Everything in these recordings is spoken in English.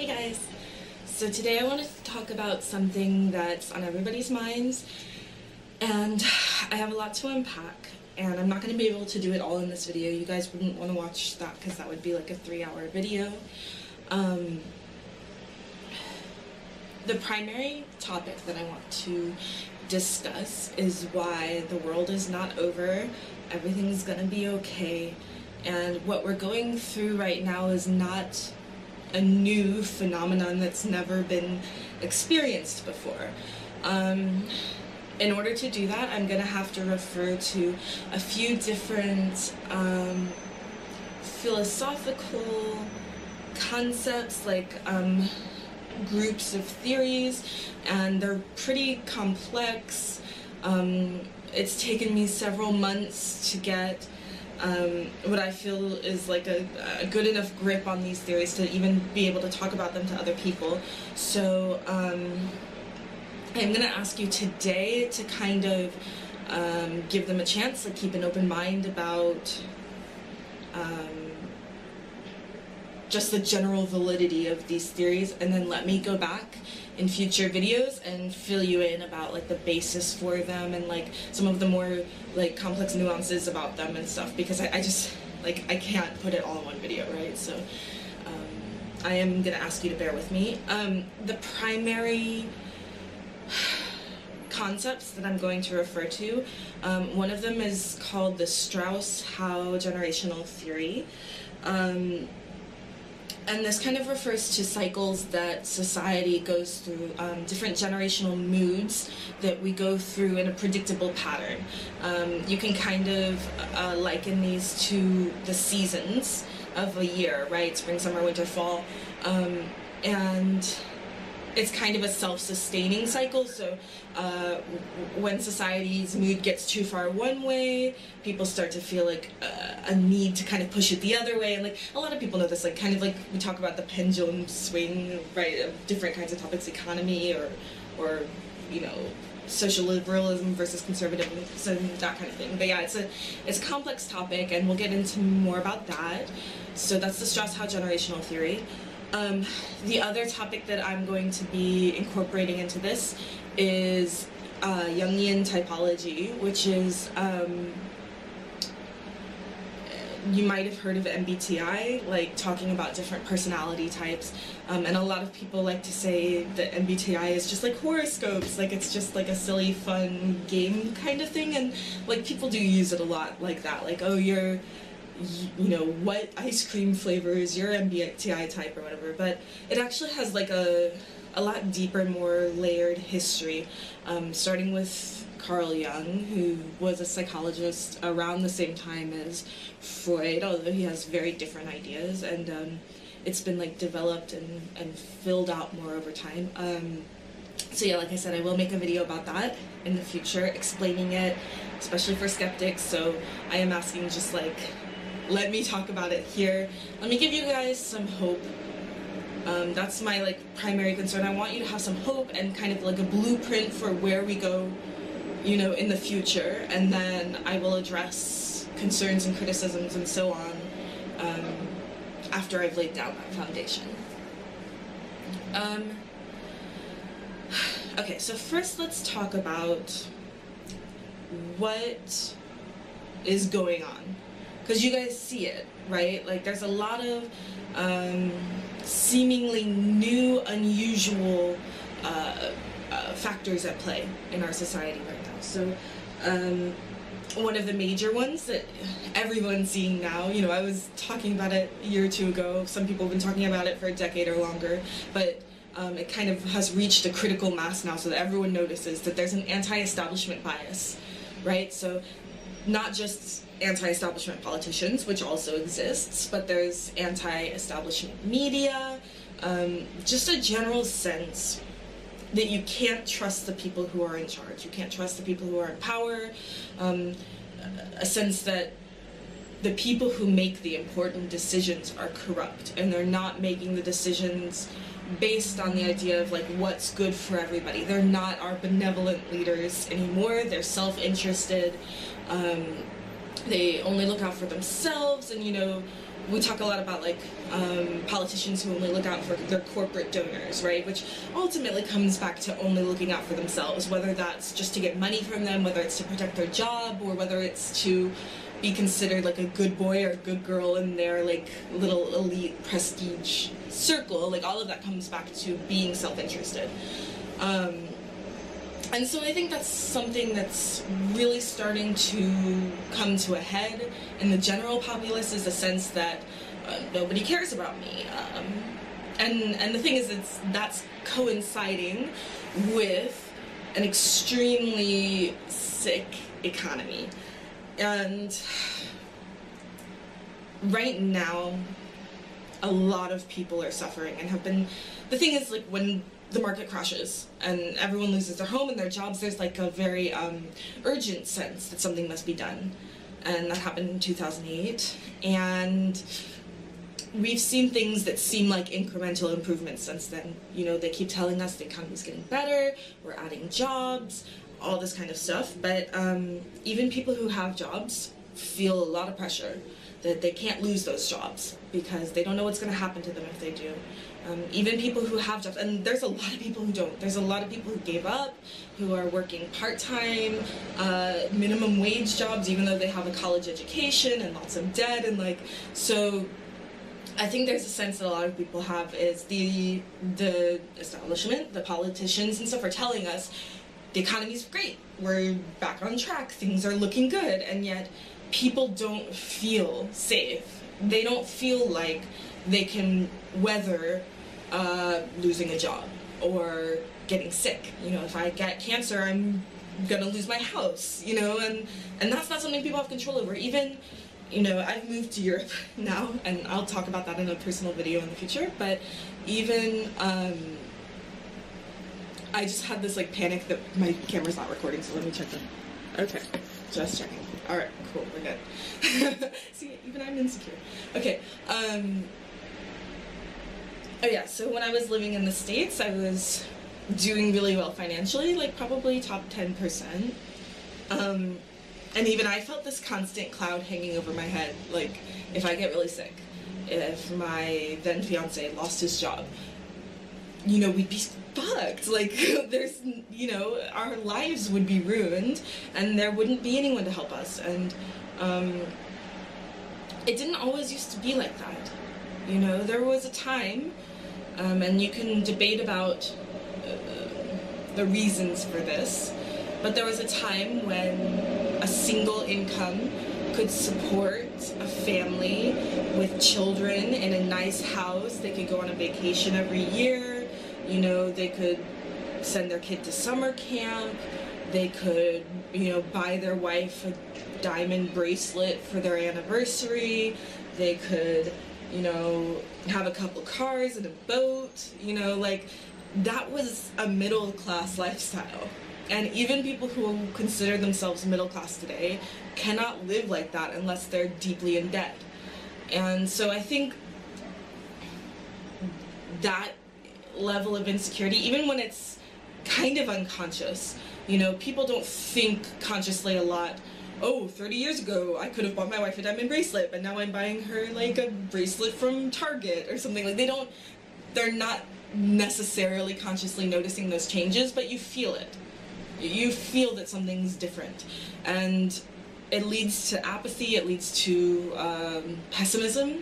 Hey guys! So today I wanted to talk about something that's on everybody's minds, and I have a lot to unpack, and I'm not going to be able to do it all in this video. You guys wouldn't want to watch that because that would be like a 3-hour video. The primary topic that I want to discuss is why the world is not over, everything's going to be okay, and what we're going through right now is not a new phenomenon that's never been experienced before. In order to do that, I'm going to have to refer to a few different philosophical concepts, like groups of theories, and they're pretty complex. It's taken me several months to get what I feel is like a good enough grip on these theories to even be able to talk about them to other people. So I'm going to ask you today to kind of give them a chance, like keep an open mind about just the general validity of these theories, and then let me go back in future videos and fill you in about like the basis for them and like some of the more like complex nuances about them and stuff, because I just like I can't put it all in one video, right? So I am gonna ask you to bear with me. The primary concepts that I'm going to refer to, one of them is called the Strauss Howe generational theory. And this kind of refers to cycles that society goes through, different generational moods that we go through in a predictable pattern. You can kind of liken these to the seasons of a year, right? Spring, summer, winter, fall. And it's kind of a self-sustaining cycle, so when society's mood gets too far one way, people start to feel like a need to kind of push it the other way, and like a lot of people know this, like kind of like we talk about the pendulum swing, right, of different kinds of topics, economy or you know, social liberalism versus conservatism, that kind of thing. But yeah, it's a complex topic, and we'll get into more about that. So that's the Strauss Howe generational theory. The other topic that I'm going to be incorporating into this is Jungian typology, which is, you might have heard of MBTI, like talking about different personality types, and a lot of people like to say that MBTI is just like horoscopes, like it's just like a silly fun game kind of thing, and like people do use it a lot like that, like, oh, you're, you know, what ice cream flavor is your MBTI type or whatever, but it actually has like a lot deeper, more layered history, starting with Carl Jung, who was a psychologist around the same time as Freud, although he has very different ideas, and it's been like developed and filled out more over time. So yeah, like I said, I will make a video about that in the future, explaining it, especially for skeptics, so I am asking just like, let me talk about it here. Let me give you guys some hope. That's my like primary concern. I want you to have some hope and kind of like a blueprint for where we go, you know, in the future, and then I will address concerns and criticisms and so on after I've laid down that foundation. Okay, so first let's talk about what is going on. Because you guys see it, right? Like there's a lot of seemingly new, unusual factors at play in our society right now. So one of the major ones that everyone's seeing now, you know, I was talking about it a year or two ago, some people have been talking about it for a decade or longer, but it kind of has reached a critical mass now so that everyone notices that there's an anti-establishment bias, right? So not just anti-establishment politicians, which also exists, but there's anti-establishment media, just a general sense that you can't trust the people who are in charge, you can't trust the people who are in power, a sense that the people who make the important decisions are corrupt, and they're not making the decisions based on the idea of like what's good for everybody. They're not our benevolent leaders anymore, they're self-interested, they only look out for themselves, and you know, we talk a lot about like politicians who only look out for their corporate donors, right? Which ultimately comes back to only looking out for themselves, whether that's just to get money from them, whether it's to protect their job, or whether it's to be considered like a good boy or a good girl in their like little elite prestige circle. Like all of that comes back to being self-interested. And so I think that's something that's really starting to come to a head in the general populace, is a sense that nobody cares about me. And the thing is, that's coinciding with an extremely sick economy. And right now, a lot of people are suffering and have been. The thing is, like, when the market crashes and everyone loses their home and their jobs, there's like a very urgent sense that something must be done. And that happened in 2008. And we've seen things that seem like incremental improvements since then. You know, they keep telling us the economy's getting better, we're adding jobs, all this kind of stuff. But even people who have jobs feel a lot of pressure that they can't lose those jobs because they don't know what's going to happen to them if they do. Even people who have jobs, and there's a lot of people who don't. There's a lot of people who gave up, who are working part-time, minimum wage jobs, even though they have a college education and lots of debt, and like, so I think there's a sense that a lot of people have is the establishment, the politicians and stuff are telling us the economy's great, we're back on track, things are looking good, and yet people don't feel safe. They don't feel like they can weather losing a job or getting sick. You know, if I get cancer, I'm gonna lose my house, you know, and that's not something people have control over. Even, you know, I've moved to Europe now, and I'll talk about that in a personal video in the future, but even, I just had this, like, panic that my camera's not recording, so let me check them. Okay, just checking. Alright, cool, we're good. See, even I'm insecure. Okay, oh yeah, so when I was living in the States, I was doing really well financially, like probably top 10%. And even I felt this constant cloud hanging over my head, like if I get really sick, if my then fiance lost his job, you know, we'd be fucked. Like, there's, you know, our lives would be ruined, and there wouldn't be anyone to help us. And it didn't always used to be like that. You know, there was a time, and you can debate about the reasons for this, but there was a time when a single income could support a family with children in a nice house. They could go on a vacation every year. You know, they could send their kid to summer camp. They could, you know, buy their wife a diamond bracelet for their anniversary. They could, you know, have a couple cars and a boat. You know, like, that was a middle-class lifestyle. And even people who consider themselves middle class today cannot live like that unless they're deeply in debt. And so I think that level of insecurity, even when it's kind of unconscious, you know, people don't think consciously a lot, oh, 30 years ago I could have bought my wife a diamond bracelet, but now I'm buying her like a bracelet from Target or something. Like, they're not necessarily consciously noticing those changes, but you feel it. You feel that something's different, and it leads to apathy, it leads to pessimism,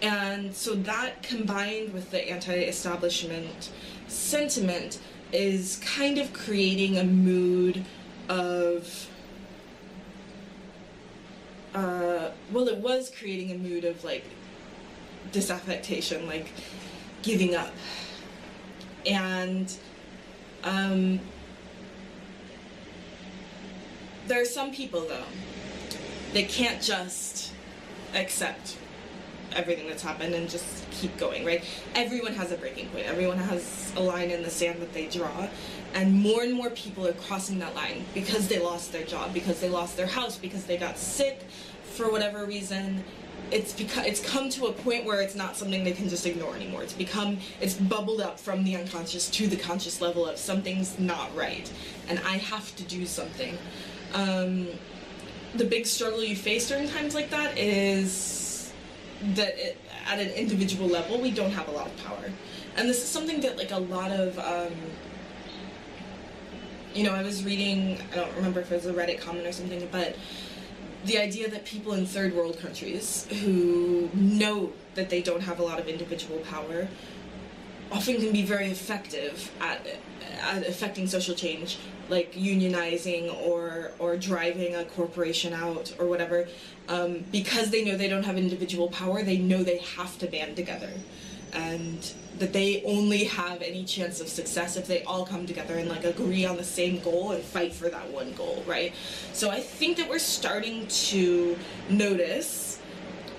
and so that combined with the anti-establishment sentiment is kind of creating a mood of, well, it was creating a mood of like disaffectation, like giving up, and there are some people, though, that can't just accept everything that's happened and just keep going, right? Everyone has a breaking point. Everyone has a line in the sand that they draw, and more people are crossing that line because they lost their job, because they lost their house, because they got sick for whatever reason. It's come to a point where it's not something they can just ignore anymore. It's bubbled up from the unconscious to the conscious level of something's not right, and I have to do something. The big struggle you face during times like that is at an individual level, we don't have a lot of power. And this is something that like a lot of, you know, I was reading, I don't remember if it was a Reddit comment or something, but the idea that people in third world countries who know that they don't have a lot of individual power often can be very effective at affecting social change, like unionizing or driving a corporation out or whatever, because they know they don't have individual power. They know they have to band together, and that they only have any chance of success if they all come together and like agree on the same goal and fight for that one goal, right? So I think that we're starting to notice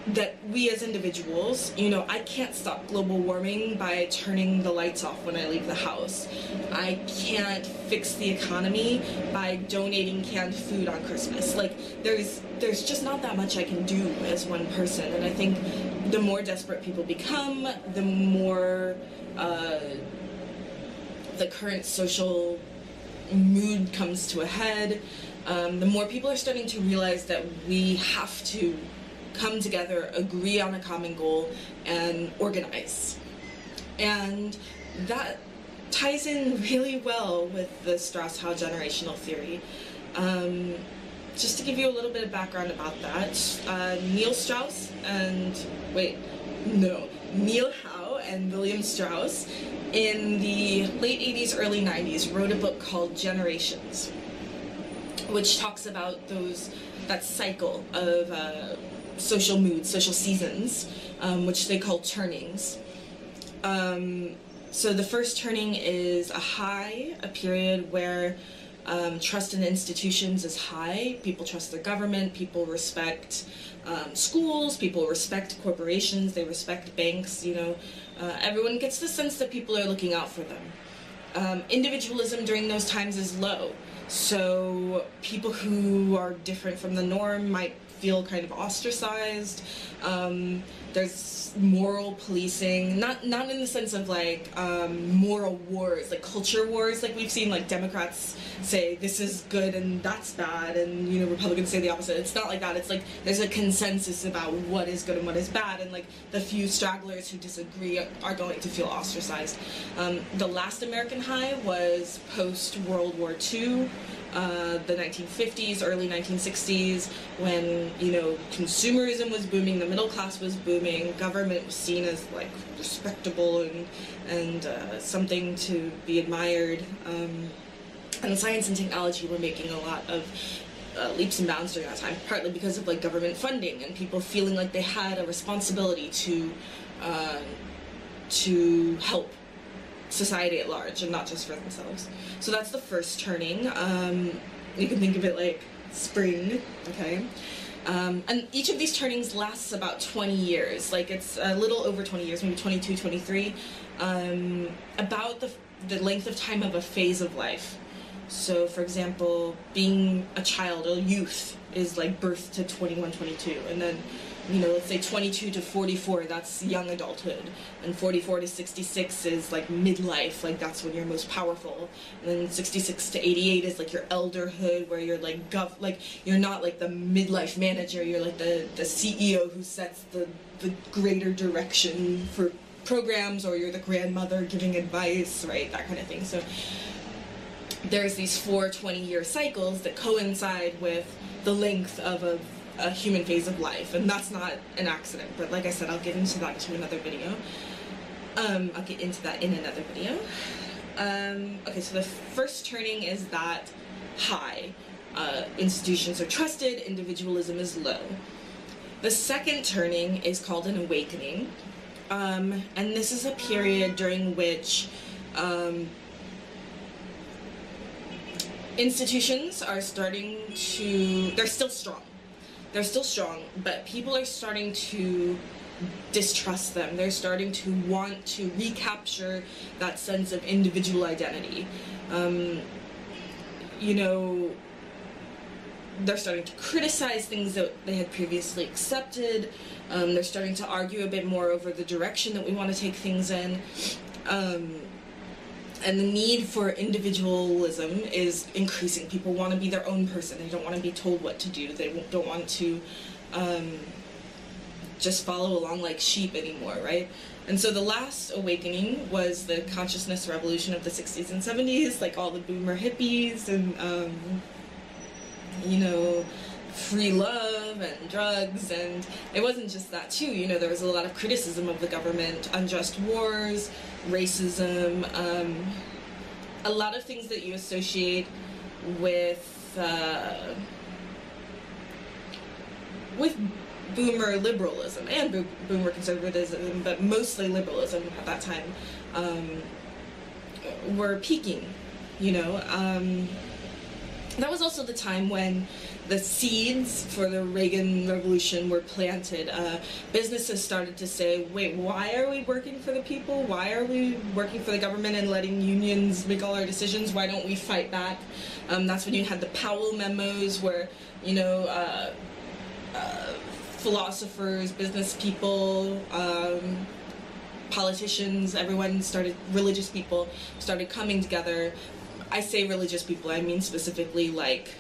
that we as individuals, you know, I can't stop global warming by turning the lights off when I leave the house. I can't fix the economy by donating canned food on Christmas. Like, there's just not that much I can do as one person, and I think the more desperate people become, the more the current social mood comes to a head, the more people are starting to realize that we have to come together, agree on a common goal, and organize. And that ties in really well with the Strauss Howe generational theory. Just to give you a little bit of background about that, Neil Howe and William Strauss in the late 80s, early 90s wrote a book called Generations, which talks about that cycle of social moods, social seasons, which they call turnings. So the first turning is a high, a period where trust in institutions is high. People trust their government, people respect schools, people respect corporations, they respect banks, you know. Everyone gets the sense that people are looking out for them. Individualism during those times is low. So people who are different from the norm might feel kind of ostracized. There's moral policing, not in the sense of like moral wars, like culture wars, like we've seen like Democrats say this is good and that's bad, and you know Republicans say the opposite. It's not like that. It's like there's a consensus about what is good and what is bad, and like the few stragglers who disagree are going to feel ostracized. The last American high was post World War II. The 1950s, early 1960s, when, you know, consumerism was booming, the middle class was booming, government was seen as, like, respectable and something to be admired, and science and technology were making a lot of leaps and bounds during that time, partly because of, like, government funding and people feeling like they had a responsibility to help society at large and not just for themselves. So that's the first turning. You can think of it like spring, okay? And each of these turnings lasts about 20 years. Like it's a little over 20 years, maybe 22, 23. About the length of time of a phase of life. So for example, being a child or youth is like birth to 21, 22, and then you know, let's say 22 to 44, that's young adulthood, and 44 to 66 is like midlife, like that's when you're most powerful, and then 66 to 88 is like your elderhood, where you're like you're not like the midlife manager, you're like the CEO who sets the greater direction for programs, or you're the grandmother giving advice, right, that kind of thing. So there's these 4 20-year cycles that coincide with the length of a human phase of life, and that's not an accident, but like I said, I'll get into that in another video. I'll get into that in another video. Okay, so the first turning is that high. Institutions are trusted, individualism is low. The second turning is called an awakening, and this is a period during which institutions are starting to, they're still strong, but people are starting to distrust them. They're starting to want to recapture that sense of individual identity. You know, they're starting to criticize things that they had previously accepted. They're starting to argue a bit more over the direction that we want to take things in. And the need for individualism is increasing. People want to be their own person. They don't want to be told what to do. They don't want to just follow along like sheep anymore, right? And so the last awakening was the consciousness revolution of the 60s and 70s, like all the boomer hippies and, you know, free love and drugs, and it wasn't just that too, you know, there was a lot of criticism of the government, unjust wars, racism, a lot of things that you associate with boomer liberalism and boomer conservatism, but mostly liberalism at that time, were peaking, you know. That was also the time when the seeds for the Reagan Revolution were planted. Businesses started to say, wait, why are we working for the people? Why are we working for the government and letting unions make all our decisions? Why don't we fight back? That's when you had the Powell memos where, you know, philosophers, business people, politicians, religious people started coming together. I say religious people, I mean specifically like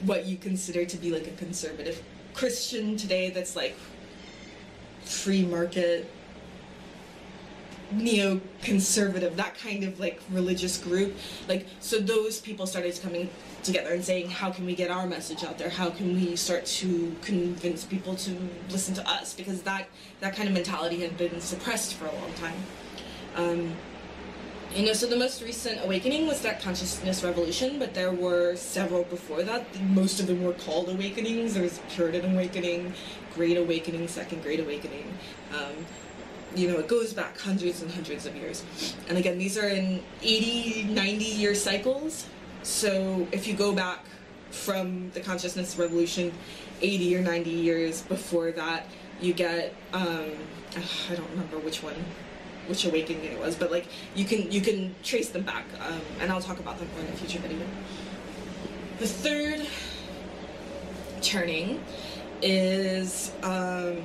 what you consider to be like a conservative Christian today, that's like free market, neoconservative, that kind of like religious group. Like, so those people started coming together and saying, how can we get our message out there? How can we start to convince people to listen to us? Because that kind of mentality had been suppressed for a long time. You know, so the most recent awakening was that consciousness revolution, but there were several before that. Most of them were called awakenings. There was Puritan awakening, Great Awakening, Second Great Awakening. You know, it goes back hundreds and hundreds of years. And again, these are in 80, 90-year cycles. So if you go back from the consciousness revolution 80 or 90 years before that, you get, I don't remember which awakening it was, but like you can trace them back, and I'll talk about them more in a future video. The third turning is a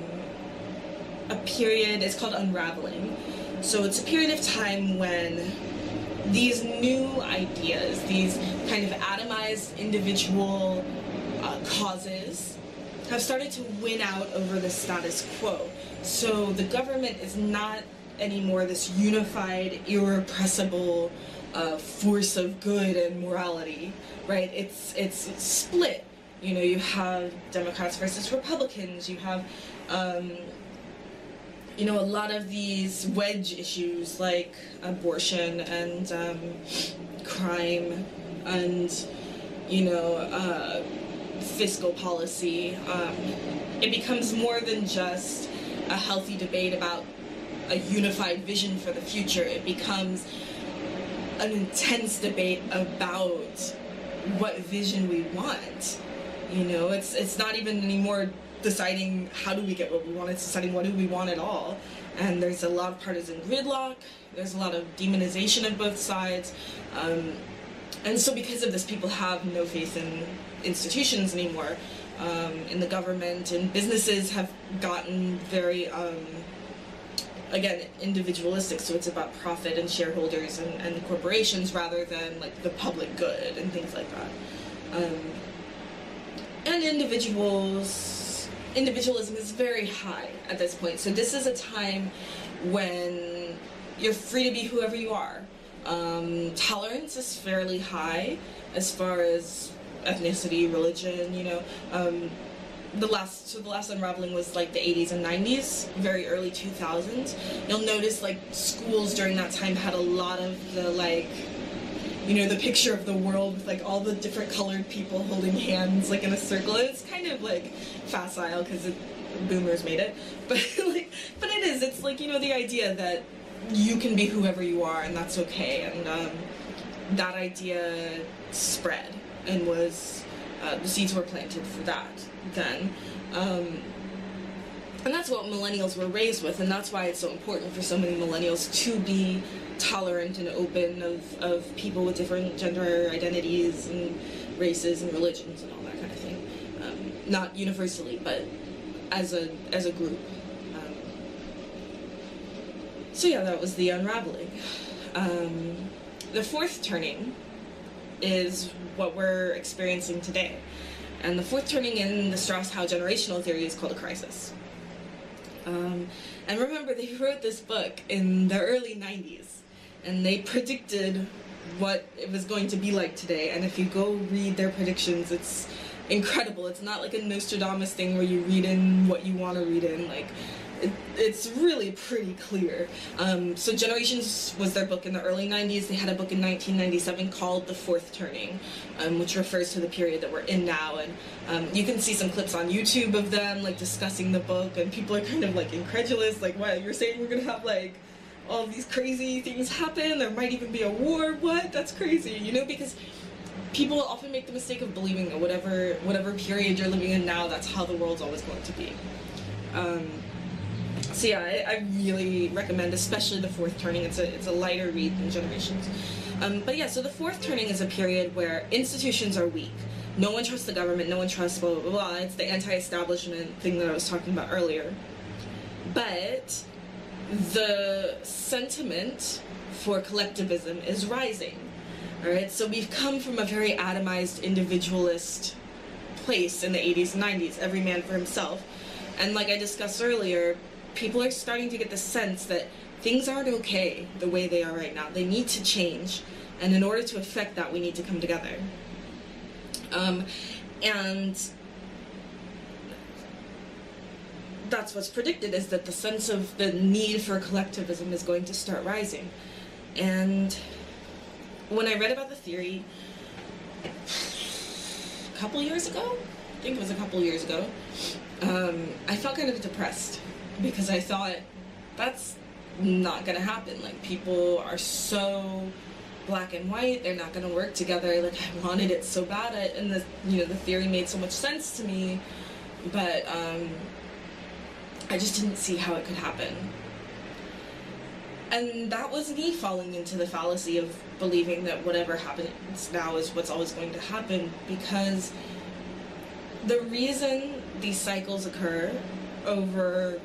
period, it's called unraveling. So it's a period of time when these new ideas, these kind of atomized individual causes have started to win out over the status quo. So the government is not anymore this unified, irrepressible force of good and morality, right? It's split. You know, you have Democrats versus Republicans, you have you know, a lot of these wedge issues like abortion and crime and, you know, fiscal policy. It becomes more than just a healthy debate about a unified vision for the future. It becomes an intense debate about what vision we want. You know, it's not even anymore deciding how do we get what we want, it's deciding what do we want at all. And there's a lot of partisan gridlock, there's a lot of demonization of both sides, and so because of this, people have no faith in institutions anymore, in the government, and businesses have gotten very again, individualistic, so it's about profit and shareholders and corporations rather than like the public good and things like that. And individualism is very high at this point. So this is a time when you're free to be whoever you are. Tolerance is fairly high as far as ethnicity, religion, you know. The last unraveling was like the 80s and 90s, very early 2000s. You'll notice like schools during that time had a lot of the like, you know, the picture of the world with like all the different colored people holding hands like in a circle. It's kind of like facile because boomers made it, but like, but it is. It's like, you know, the idea that you can be whoever you are and that's okay, and that idea spread and was the seeds were planted for that then. And that's what millennials were raised with, and that's why it's so important for so many millennials to be tolerant and open of people with different gender identities and races and religions and all that kind of thing. Not universally, but as a group. So yeah, that was the unraveling. The fourth turning is what we're experiencing today. And the fourth turning in the Strauss Howe generational theory is called a crisis. And remember, they wrote this book in the early 90s, and they predicted what it was going to be like today. And if you go read their predictions, it's incredible. It's not like a Nostradamus thing where you read in what you want to read in. Like, it's really pretty clear. So Generations was their book in the early 90s. They had a book in 1997 called The Fourth Turning, which refers to the period that we're in now. And you can see some clips on YouTube of them like discussing the book, and people are kind of like incredulous, like, what, you're saying we're gonna have like all these crazy things happen? There might even be a war? What? That's crazy, you know, because people often make the mistake of believing that whatever period you're living in now, that's how the world's always going to be. So yeah, I really recommend, especially The Fourth Turning. It's a lighter read than Generations. But yeah, so the fourth turning is a period where institutions are weak. No one trusts the government, no one trusts blah, blah, blah, blah. It's the anti-establishment thing that I was talking about earlier. But the sentiment for collectivism is rising. Alright, so we've come from a very atomized, individualist place in the 80s and 90s, every man for himself. And like I discussed earlier, people are starting to get the sense that things aren't okay the way they are right now. They need to change, and in order to affect that, we need to come together. And that's what's predicted, is that the sense of the need for collectivism is going to start rising. And when I read about the theory a couple years ago, I think it was a couple years ago, I felt kind of depressed, because I thought, that's not gonna happen. Like, people are so black and white, they're not gonna work together. Like, I wanted it so bad, and the theory made so much sense to me, but I just didn't see how it could happen. And that was me falling into the fallacy of believing that whatever happens now is what's always going to happen, because the reason these cycles occur over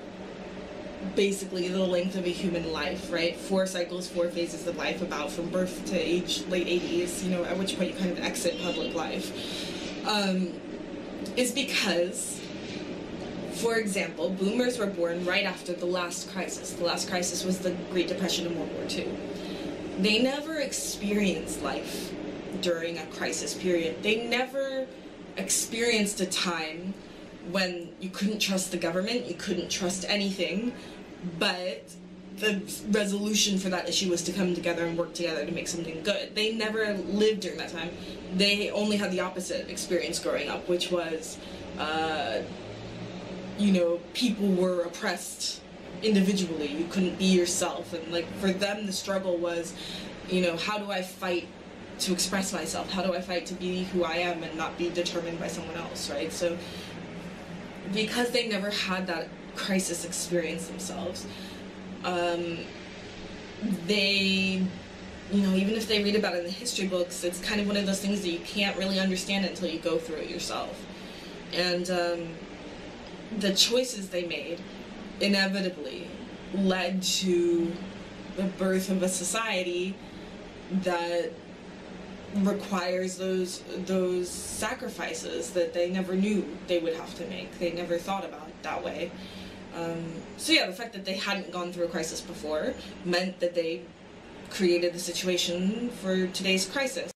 basically the length of a human life, right? 4 cycles, 4 phases of life, about from birth to age late 80s, you know, at which point you kind of exit public life, is because, for example, boomers were born right after the last crisis. The last crisis was the Great Depression and World War II. They never experienced life during a crisis period. They never experienced a time when you couldn't trust the government, you couldn't trust anything, but the resolution for that issue was to come together and work together to make something good. They never lived during that time. They only had the opposite experience growing up, which was, you know, people were oppressed individually. You couldn't be yourself, and like, for them the struggle was, you know, how do I fight to express myself? How do I fight to be who I am and not be determined by someone else, right? So because they never had that crisis experience themselves, they, you know, even if they read about it in the history books, it's kind of one of those things that you can't really understand until you go through it yourself. And the choices they made inevitably led to the birth of a society that requires those sacrifices that they never knew they would have to make. They never thought about it that way. So yeah, the fact that they hadn't gone through a crisis before meant that they created the situation for today's crisis.